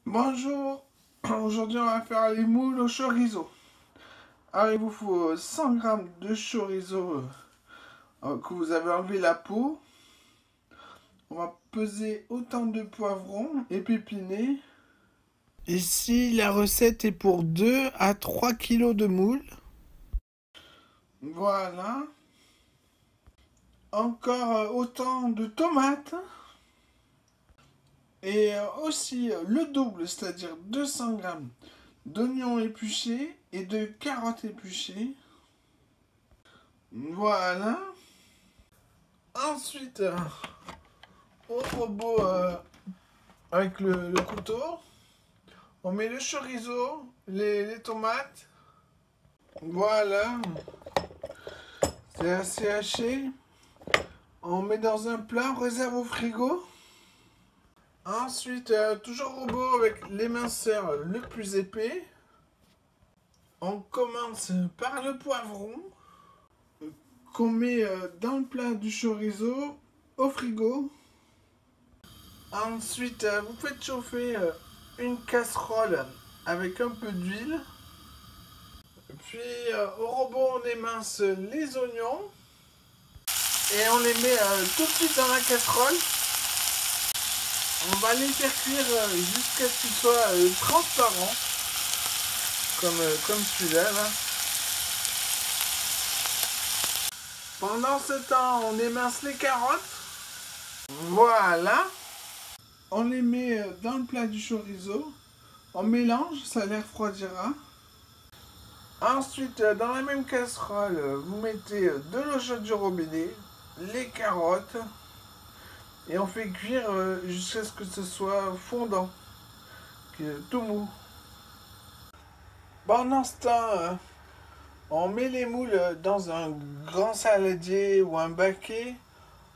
Bonjour, aujourd'hui on va faire les moules au chorizo. Alors il vous faut 100 g de chorizo que vous avez enlevé la peau. On va peser autant de poivrons épinés. Ici la recette est pour 2 à 3 kg de moules. Voilà. Encore autant de tomates. Et aussi le double, c'est-à-dire 200 g d'oignons épluchés et de carottes épluchées. Voilà. Ensuite, au robot avec le couteau, on met le chorizo, les tomates. Voilà. C'est assez haché. On met dans un plat, on réserve au frigo. Ensuite, toujours robot avec l'éminceur le plus épais. On commence par le poivron qu'on met dans le plat du chorizo au frigo. Ensuite, vous faites chauffer une casserole avec un peu d'huile. Puis au robot, on émince les oignons et on les met tout de suite dans la casserole. On va les faire cuire jusqu'à ce qu'ils soient transparents, comme celui-là. Là. Pendant ce temps, on émince les carottes. Voilà. On les met dans le plat du chorizo. On mélange, ça les refroidira. Ensuite, dans la même casserole, vous mettez de l'eau chaude du robinet, les carottes, et on fait cuire jusqu'à ce que ce soit fondant, tout mou. Pendant ce temps, on met les moules dans un grand saladier ou un baquet,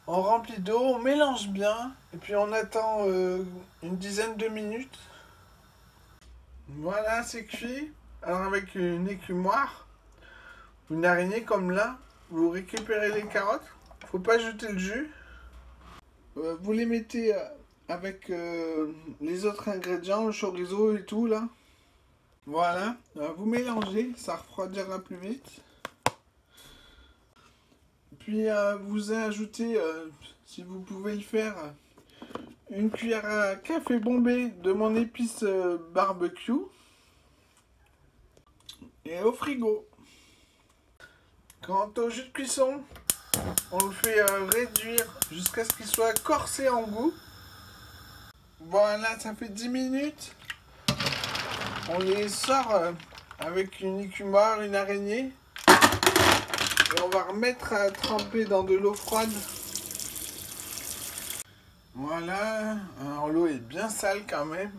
on remplit d'eau, on mélange bien, et puis on attend une dizaine de minutes. Voilà, c'est cuit. Alors avec une écumoire, une araignée comme là, vous récupérez les carottes. Faut pas jeter le jus. Vous les mettez avec les autres ingrédients, le chorizo et tout là. Voilà, vous mélangez, ça refroidira plus vite. Puis vous ajoutez, si vous pouvez le faire, une cuillère à café bombé de mon épice barbecue. Et au frigo. Quant au jus de cuisson, on le fait réduire jusqu'à ce qu'il soit corsé en goût. Voilà, ça fait 10 minutes. On les sort avec une écumoire, une araignée. Et on va remettre à tremper dans de l'eau froide. Voilà, alors l'eau est bien sale quand même.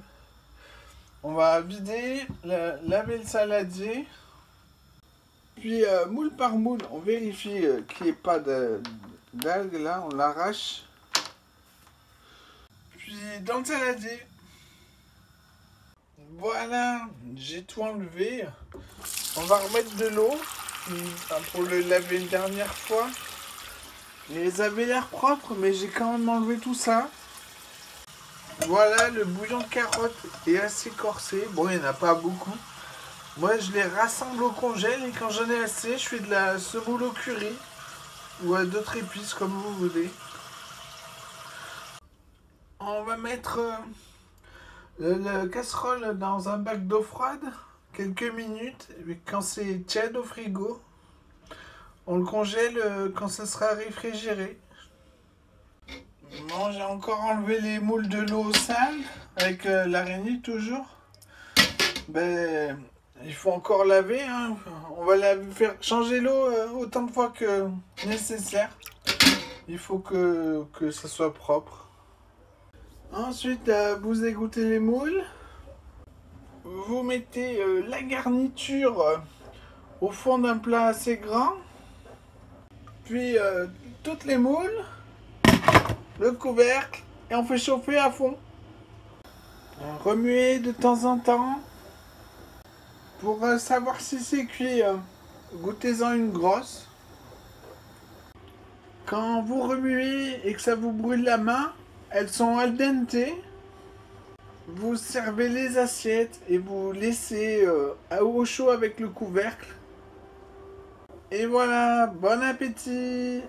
On va vider, laver le saladier. Puis moule par moule, on vérifie qu'il n'y ait pas d'algues là, on l'arrache. Puis dans le saladier. Voilà, j'ai tout enlevé. On va remettre de l'eau pour le laver une dernière fois. Ils avaient l'air propres, mais j'ai quand même enlevé tout ça. Voilà, le bouillon de carotte est assez corsé. Bon, il n'y en a pas beaucoup. Moi, je les rassemble au congèle et quand j'en ai assez, je fais de la semoule au curry ou à d'autres épices comme vous voulez. On va mettre la casserole dans un bac d'eau froide, quelques minutes. Et quand c'est tiède au frigo, on le congèle quand ça sera réfrigéré. Bon, j'ai encore enlevé les moules de l'eau sale avec l'araignée toujours. Ben, il faut encore laver, hein. On va faire changer l'eau autant de fois que nécessaire. Il faut que ça soit propre. Ensuite, vous égouttez les moules. Vous mettez la garniture au fond d'un plat assez grand. Puis toutes les moules, le couvercle, et on fait chauffer à fond. Remuez de temps en temps. Pour savoir si c'est cuit, goûtez-en une grosse. Quand vous remuez et que ça vous brûle la main, elles sont al dente. vous servez les assiettes et vous laissez au chaud avec le couvercle. Et voilà, bon appétit!